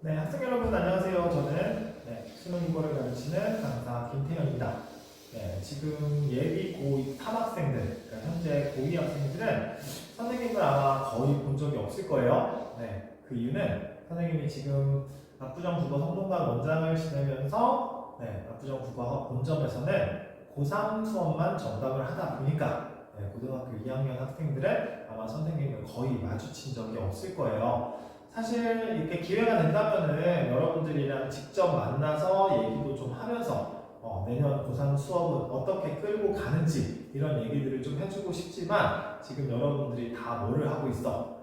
네, 학생 여러분 안녕하세요. 저는 수능 국어를 가르치는 강사 김태현입니다. 네, 지금 예비 고3 학생들, 그러니까 현재 고2 학생들은 선생님을 아마 거의 본 적이 없을 거예요. 네, 그 이유는 선생님이 지금 압구정 국어 성동관 원장을 지내면서 압구정 국어 본점에서는 고3 수업만 전담을 하다 보니까 고등학교 2학년 학생들은 아마 선생님을 거의 마주친 적이 없을 거예요. 사실 이렇게 기회가 된다면은 여러분들이랑 직접 만나서 얘기도 좀 하면서 내년 고3 수업은 어떻게 끌고 가는지 이런 얘기들을 좀 해주고 싶지만 지금 여러분들이 다 뭐를 하고 있어?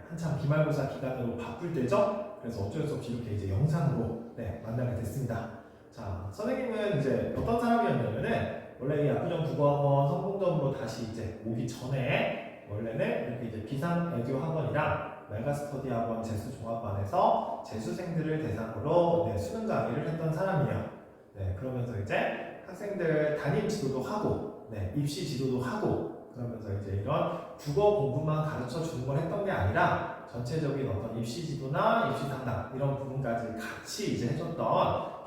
한참 기말고사 기간으로 바쁠 때죠? 그래서 어쩔 수 없이 이렇게 이제 영상으로 만나게 됐습니다. 자, 선생님은 이제 어떤 사람이었냐면은 원래 이 압구정 국어학원 성공점으로 다시 이제 오기 전에 원래는 이렇게 이제 비상 애교 학원이랑 메가스터디 학원 재수종합반에서 재수생들을 대상으로 수능 강의를 했던 사람이에요. 그러면서 이제 학생들 담임 지도도 하고, 입시 지도도 하고, 그러면서 이제 이런 국어 공부만 가르쳐 주는 걸 했던 게 아니라 전체적인 어떤 입시 지도나 입시 상담 이런 부분까지 같이 이제 해줬던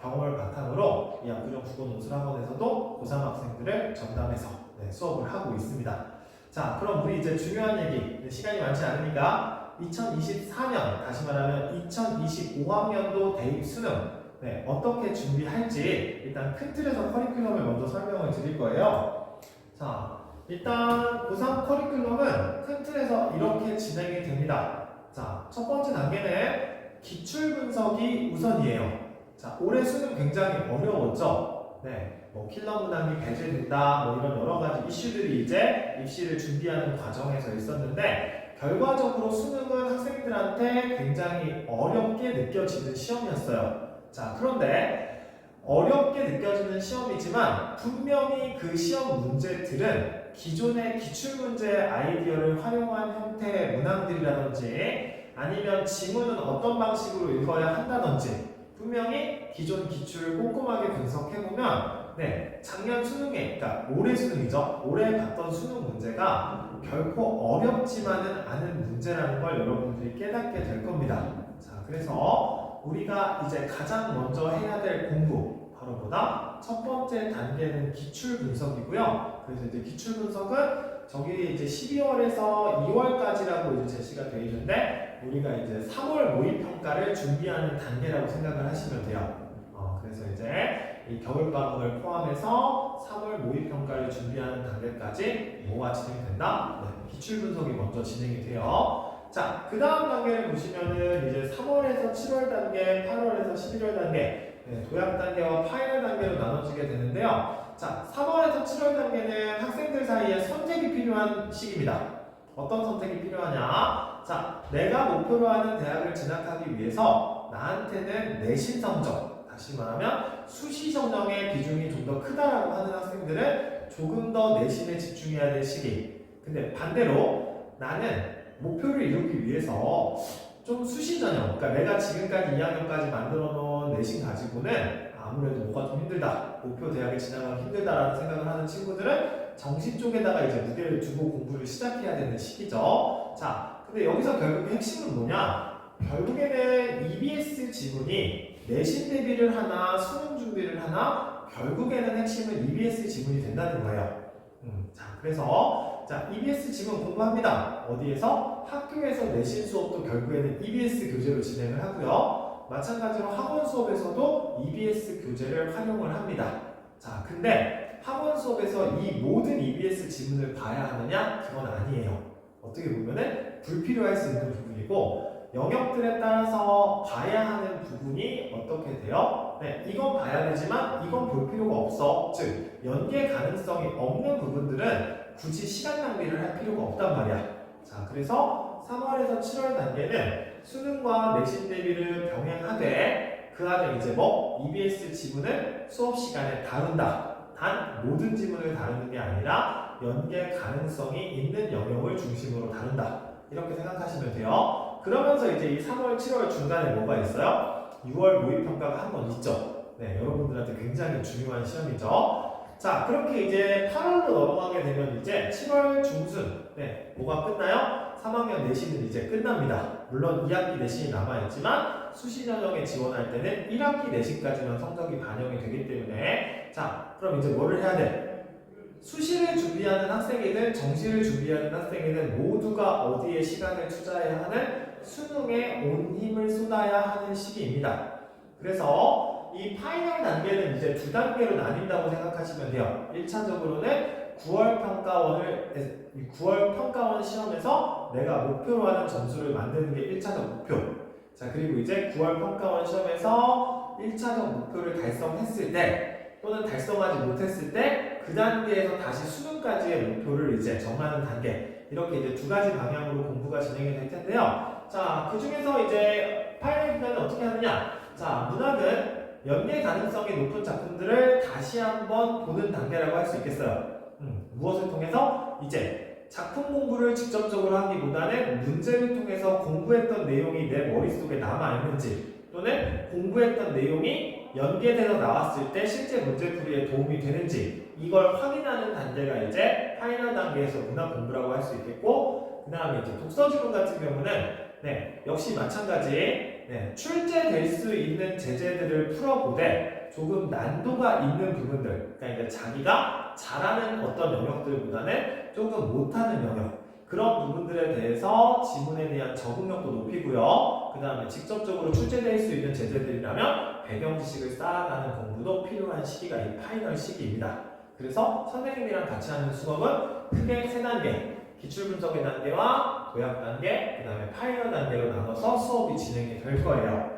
경험을 바탕으로 이 압구정 국어논술학원에서도 고3 학생들을 전담해서 수업을 하고 있습니다. 자, 그럼 우리 이제 중요한 얘기, 시간이 많지 않으니까 2024년, 다시 말하면 2025학년도 대입 수능 어떻게 준비할지 일단 큰 틀에서 커리큘럼을 먼저 설명을 드릴 거예요. 자, 일단 고3 커리큘럼은 큰 틀에서 이렇게 진행이 됩니다. 자, 첫 번째 단계는 기출 분석이 우선이에요. 자, 올해 수능 굉장히 어려웠죠? 뭐 킬러 문항이 배제된다, 뭐 이런 여러 가지 이슈들이 이제 입시를 준비하는 과정에서 있었는데 결과적으로 수능은 학생들한테 굉장히 어렵게 느껴지는 시험이었어요. 자, 그런데 어렵게 느껴지는 시험이지만 분명히 그 시험 문제들은 기존의 기출문제 아이디어를 활용한 형태의 문항들이라든지 아니면 지문은 어떤 방식으로 읽어야 한다든지 분명히 기존 기출을 꼼꼼하게 분석해보면 작년 수능에, 그러니까 올해 수능이죠. 올해 봤던 수능 문제가 결코 어렵지만은 않은 문제라는 걸 여러분들이 깨닫게 될 겁니다. 자, 그래서 우리가 이제 가장 먼저 해야 될 공부, 바로 뭐다? 첫 번째 단계는 기출 분석이고요. 그래서 이제 기출 분석은 저기 이제 12월에서 2월까지라고 이제 제시가 되어 있는데 우리가 이제 3월 모의평가를 준비하는 단계라고 생각을 하시면 돼요. 그래서 이제 이 겨울방학을 포함해서 3월 모의평가를 준비하는 단계까지 뭐가 진행된다? 기출 분석이 먼저 진행이 돼요. 자, 그 다음 단계를 보시면은 이제 3월에서 7월 단계, 8월에서 11월 단계, 도약 단계와 파이널 단계로 나눠지게 되는데요. 자, 3월에서 7월 단계는 학생들 사이에 선택이 필요한 시기입니다. 어떤 선택이 필요하냐? 자, 내가 목표로 하는 대학을 진학하기 위해서 나한테는 내신 성적, 다시 말하면 수시 전형의 비중이 좀 더 크다라고 하는 학생들은 조금 더 내신에 집중해야 될 시기. 근데 반대로 나는 목표를 이루기 위해서 좀 수시 전형, 그러니까 내가 지금까지 2학년까지 만들어 놓은 내신 가지고는 아무래도 뭐가 좀 힘들다, 목표 대학에 진학하기 힘들다라는 생각을 하는 친구들은 정시 쪽에다가 이제 무게를 두고 공부를 시작해야 되는 시기죠. 자, 근데 여기서 결국 핵심은 뭐냐? 결국에는 EBS 지문이 내신 대비를 하나, 수능 준비를 하나, 결국에는 핵심은 EBS 지문이 된다는 거예요. 자, 그래서 EBS 지문 공부합니다. 어디에서? 학교에서 내신 수업도 결국에는 EBS 교재로 진행을 하고요. 마찬가지로 학원 수업에서도 EBS 교재를 활용을 합니다. 자, 근데 학원 수업에서 이 모든 EBS 지문을 봐야 하느냐? 그건 아니에요. 어떻게 보면은 불필요할 수 있는 부분이고 영역들에 따라서 봐야 하는 부분이 어떻게 돼요? 이건 봐야 되지만 이건 볼 필요가 없어. 즉, 연계 가능성이 없는 부분들은 굳이 시간 낭비를 할 필요가 없단 말이야. 자, 그래서 3월에서 7월 단계는 수능과 내신 대비를 병행하되 그 안에 이제 EBS 지문을 수업 시간에 다룬다. 단 모든 지문을 다루는 게 아니라 연계 가능성이 있는 영역을 중심으로 다룬다. 이렇게 생각하시면 돼요. 그러면서 이제 이 3월, 7월 중간에 뭐가 있어요? 6월 모의평가가 한 번 있죠. 여러분들한테 굉장히 중요한 시험이죠. 자, 그렇게 이제 8월로 넘어가게 되면 이제 7월 중순, 뭐가 끝나요? 3학년 내신은 이제 끝납니다. 물론 2학기 내신이 남아있지만 수시 전형에 지원할 때는 1학기 내신까지만 성적이 반영이 되기 때문에 자, 그럼 이제 뭐를 해야 돼? 수시를 준비하는 학생이든 정시를 준비하는 학생이든 모두가 어디에 시간을 투자해야 하는 수능에 온 힘을 쏟아야 하는 시기입니다. 그래서 이 파이널 단계는 이제 두 단계로 나뉜다고 생각하시면 돼요. 1차적으로는 9월 평가원 시험에서 내가 목표로 하는 점수를 만드는 게 1차적 목표. 자, 그리고 이제 9월 평가원 시험에서 1차적 목표를 달성했을 때 또는 달성하지 못했을 때 그 단계에서 다시 수능까지의 목표를 이제 정하는 단계. 이렇게 이제 두 가지 방향으로 공부가 진행이 될 텐데요. 자, 그 중에서 이제 파이널 기간은 어떻게 하느냐? 자, 문학은 연계 가능성이 높은 작품들을 다시 한번 보는 단계라고 할 수 있겠어요. 무엇을 통해서? 이제 작품 공부를 직접적으로 하기보다는 문제를 통해서 공부했던 내용이 내 머릿속에 남아있는지 또는 공부했던 내용이 연계돼서 나왔을 때 실제 문제풀이에 도움이 되는지 이걸 확인하는 단계가 이제 파이널 단계에서 문학 공부라고 할 수 있겠고, 그 다음에 이제 독서지문 같은 경우는 역시 마찬가지 출제될 수 있는 제재들을 풀어보되 조금 난도가 있는 부분들, 그러니까 이제 자기가 잘하는 어떤 영역들보다는 조금 못하는 영역, 그런 부분들에 대해서 지문에 대한 적응력도 높이고요. 그 다음에 직접적으로 출제될 수 있는 제재들이라면 배경 지식을 쌓아가는 공부도 필요한 시기가 이 파이널 시기입니다. 그래서 선생님이랑 같이 하는 수업은 크게 세 단계, 기출분석의 단계와 도약 단계, 그 다음에 파이널 단계로 나눠서 수업이 진행이 될 거예요.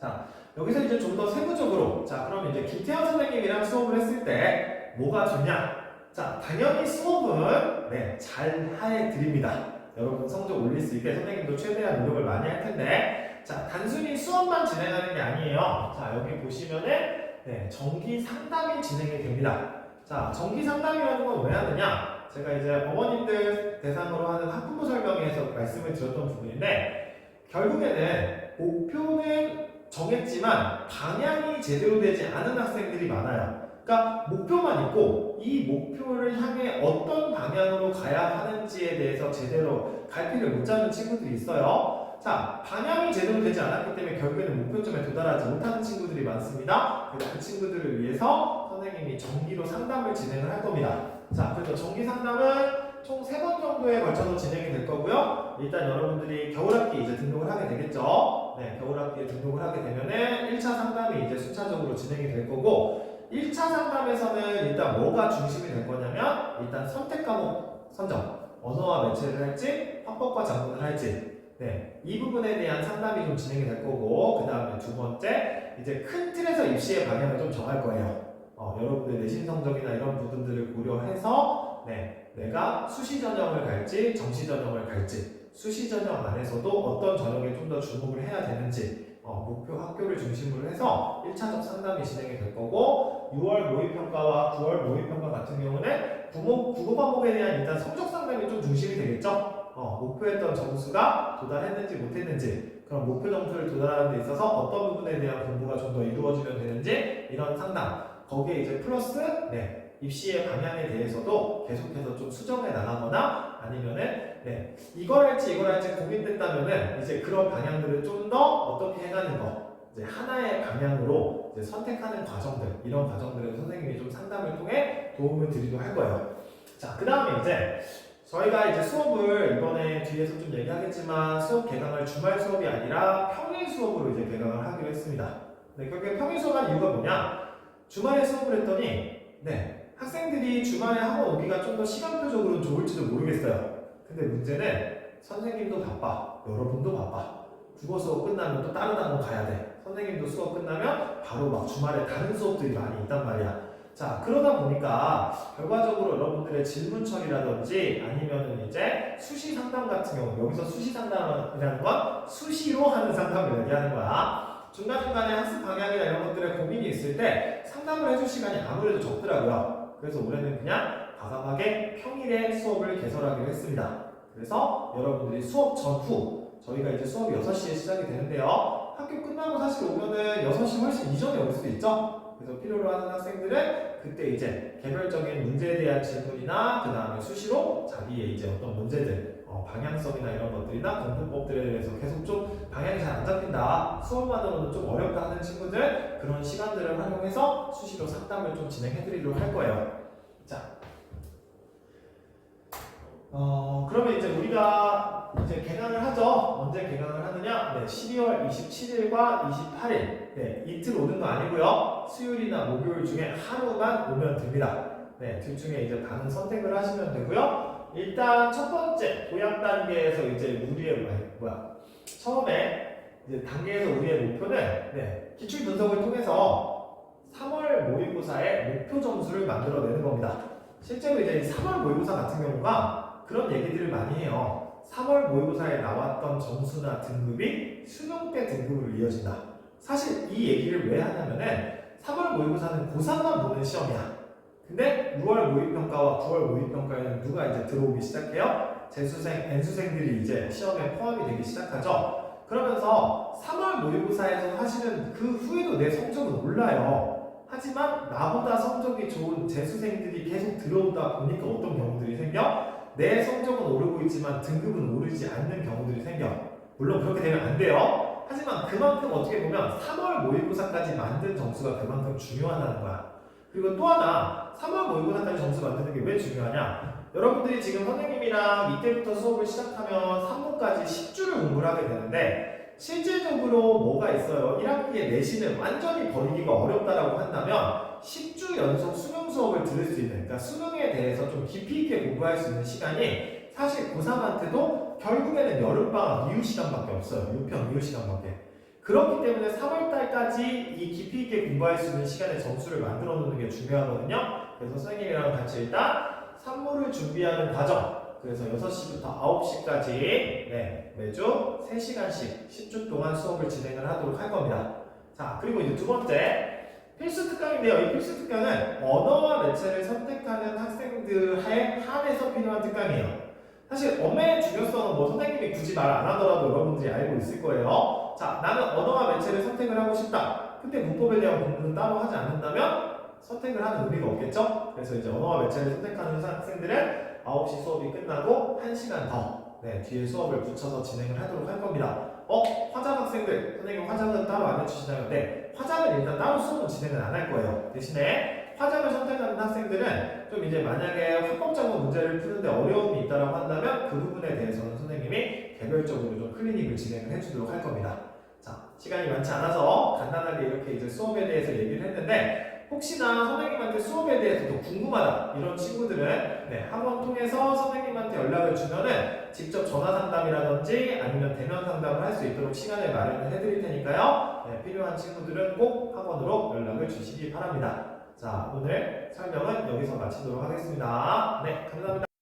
자, 여기서 이제 좀 더 세부적으로, 자, 그럼 이제 김태현 선생님이랑 수업을 했을 때 뭐가 좋냐? 자, 당연히 수업은 잘 해드립니다. 여러분 성적 올릴 수 있게 선생님도 최대한 노력을 많이 할 텐데, 자, 단순히 수업만 진행하는 게 아니에요. 자, 여기 보시면은 정기 상담이 진행이 됩니다. 자, 정기 상담이라는 건 왜 하느냐? 제가 이제 어머님들 대상으로 하는 학부모 설명회에서 말씀을 드렸던 부분인데, 결국에는 목표는 정했지만 방향이 제대로 되지 않은 학생들이 많아요. 그러니까 목표만 있고 이 목표를 향해 어떤 방향으로 가야 하는지에 대해서 제대로 갈피를 못 잡는 친구들이 있어요. 자, 방향이 제대로 되지 않았기 때문에 결국에는 목표점에 도달하지 못하는 친구들이 많습니다. 그래서 그 친구들을 위해서 선생님이 정기로 상담을 진행을 할 겁니다. 자, 그래서 정기 상담은 총 3번 정도에 걸쳐서 진행이 될 거고요. 일단 여러분들이 겨울학기 이제 등록을 하게 되겠죠. 겨울학기에 등록을 하게 되면은 1차 상담이 이제 순차적으로 진행이 될 거고, 1차 상담에서는 일단 뭐가 중심이 될 거냐면, 일단 선택 과목 선정, 언어와 매체를 할지, 화법과 작문을 할지, 이 부분에 대한 상담이 좀 진행이 될 거고, 그 다음에 두 번째, 이제 큰 틀에서 입시의 방향을 좀 정할 거예요. 여러분들 내신 성적이나 이런 부분들을 고려해서, 내가 수시 전형을 갈지, 정시 전형을 갈지, 수시 전형 안에서도 어떤 전형에 좀 더 주목을 해야 되는지, 목표 학교를 중심으로 해서 1차적 상담이 진행이 될 거고, 6월 모의평가와 9월 모의평가 같은 경우는 국어 과목에 대한 일단 성적 상담이 좀 중심이 되겠죠? 목표했던 점수가 도달했는지 못했는지, 그럼 목표 점수를 도달하는 데 있어서 어떤 부분에 대한 공부가 좀 더 이루어지면 되는지, 이런 상담. 거기에 이제 플러스, 입시의 방향에 대해서도 계속해서 좀 수정해 나가거나 아니면은, 이걸 할지 고민됐다면은 이제 그런 방향들을 좀 더 어떻게 해가는 거, 이제 하나의 방향으로 이제 선택하는 과정들, 이런 과정들을 선생님이 좀 상담을 통해 도움을 드리도록 할 거예요. 자, 그 다음에 이제 저희가 이제 수업을 이번에 뒤에서 좀 얘기하겠지만 수업 개강을 주말 수업이 아니라 평일 수업으로 이제 개강을 하기로 했습니다. 결국에 평일 수업한 이유가 뭐냐? 주말에 수업을 했더니 학생들이 주말에 학원 오기가 좀 더 시간표적으로는 좋을지도 모르겠어요. 근데 문제는 선생님도 바빠, 여러분도 바빠. 국어 수업 끝나면 또 다른 학원 가야 돼. 선생님도 수업 끝나면 바로 막 주말에 다른 수업들이 많이 있단 말이야. 자, 그러다 보니까 결과적으로 여러분들의 질문 처리라든지 아니면은 이제 수시 상담 같은 경우, 여기서 수시 상담이라는 건 수시로 하는 상담을 얘기하는 거야. 중간중간에 학습 방향이나 이런 것들에 고민이 있을 때 상담을 해줄 시간이 아무래도 적더라고요. 그래서 올해는 그냥 과감하게 평일에 수업을 개설하기로 했습니다. 그래서 여러분들이 수업 전후, 저희가 이제 수업이 6시에 시작이 되는데요. 학교 끝나고 사실 오면은 6시 훨씬 이전에 올 수도 있죠. 그래서 필요로 하는 학생들은 그때 이제 개별적인 문제에 대한 질문이나 그 다음에 수시로 자기의 이제 어떤 문제들, 방향성이나 이런 것들이나 공부법들에 대해서 계속 좀 방향이 잘 안 잡힌다, 수업만으로는 좀 어렵다 하는 친구들, 그런 시간들을 활용해서 수시로 상담을 좀 진행해드리도록 할 거예요. 자, 그러면 이제 우리가 이제 개강을 하죠. 언제 개강을 하느냐? 네, 12월 27일과 28일. 네, 이틀 오는 거 아니고요. 수요일이나 목요일 중에 하루만 오면 됩니다. 네, 둘 중에 이제 반은 선택을 하시면 되고요. 일단 첫 번째 도약 단계에서 이제 우리의 처음에 이제 단계에서 우리의 목표는 네, 기출 분석을 통해서 3월 모의고사의 목표 점수를 만들어내는 겁니다. 실제로 이제 3월 모의고사 같은 경우가 그런 얘기들을 많이 해요. 3월 모의고사에 나왔던 점수나 등급이 수능 때 등급으로 이어진다. 사실 이 얘기를 왜 하냐면은 3월 모의고사는 고3만 보는 시험이야. 근데 6월 모의평가와 9월 모의평가에는 누가 이제 들어오기 시작해요? 재수생, N수생들이 이제 시험에 포함이 되기 시작하죠. 그러면서 3월 모의고사에서 사실은 그 후에도 내 성적은 올라요. 하지만 나보다 성적이 좋은 재수생들이 계속 들어오다 보니까 어떤 경우들이 생겨? 내 성적은 오르고 있지만 등급은 오르지 않는 경우들이 생겨. 물론 그렇게 되면 안 돼요. 하지만 그만큼 어떻게 보면 3월 모의고사까지 만든 점수가 그만큼 중요하다는 거야. 그리고 또 하나, 3월 모의고사까지 점수 만드는 게 왜 중요하냐? 여러분들이 지금 선생님이랑 이때부터 수업을 시작하면 3부까지 10주를 공부를 하게 되는데 실질적으로 뭐가 있어요? 1학기에 내신을 완전히 버리기가 어렵다라고 한다면 10주 연속 수능 수업을 들을 수 있는, 그러니까 수능에 대해서 좀 깊이 있게 공부할 수 있는 시간이 사실 고3한테도 결국에는 여름방학 이후 시간밖에 없어요. 6평 이후 시간밖에. 그렇기 때문에 3월달까지 이 깊이 있게 공부할 수 있는 시간에 점수를 만들어 놓는 게 중요하거든요. 그래서 선생님이랑 같이 일단 산모를 준비하는 과정, 그래서 6시부터 9시까지 매주 3시간씩 10주 동안 수업을 진행을 하도록 할 겁니다. 자, 그리고 이제 두 번째 필수 특강인데요. 이 필수 특강은 언어와 매체를 선택하는 학생들에 한해서 필요한 특강이에요. 사실 언어의 중요성은 뭐 선생님이 굳이 말 안 하더라도 여러분들이 알고 있을 거예요. 자, 나는 언어와 매체를 선택을 하고 싶다. 근데 문법에 대한 공부는 따로 하지 않는다면 선택을 하는 의미가 없겠죠? 그래서 이제 언어와 매체를 선택하는 학생들은 9시 수업이 끝나고 1시간 더 뒤에 수업을 붙여서 진행을 하도록 할 겁니다. 화장 학생들, 선생님 화장은 따로 안 해주시나요? 네, 화장은 일단 따로 수업은 진행을 안 할 거예요. 대신에 화장을 선택하는 학생들은 좀 이제 만약에 합법적인 문제를 푸는데 어려움이 있다고 한다면 그 부분에 대해서는 선생님이 개별적으로 좀 클리닉을 진행을 해주도록 할 겁니다. 자, 시간이 많지 않아서 간단하게 이렇게 이제 수업에 대해서 얘기를 했는데 혹시나 선생님한테 수업에 대해서 더 궁금하다 이런 친구들은 학원 통해서 선생님한테 연락을 주면은 직접 전화 상담이라든지 아니면 대면 상담을 할 수 있도록 시간을 마련을 해드릴 테니까요. 필요한 친구들은 꼭 학원으로 연락을 주시기 바랍니다. 자, 오늘 설명은 여기서 마치도록 하겠습니다. 네, 감사합니다.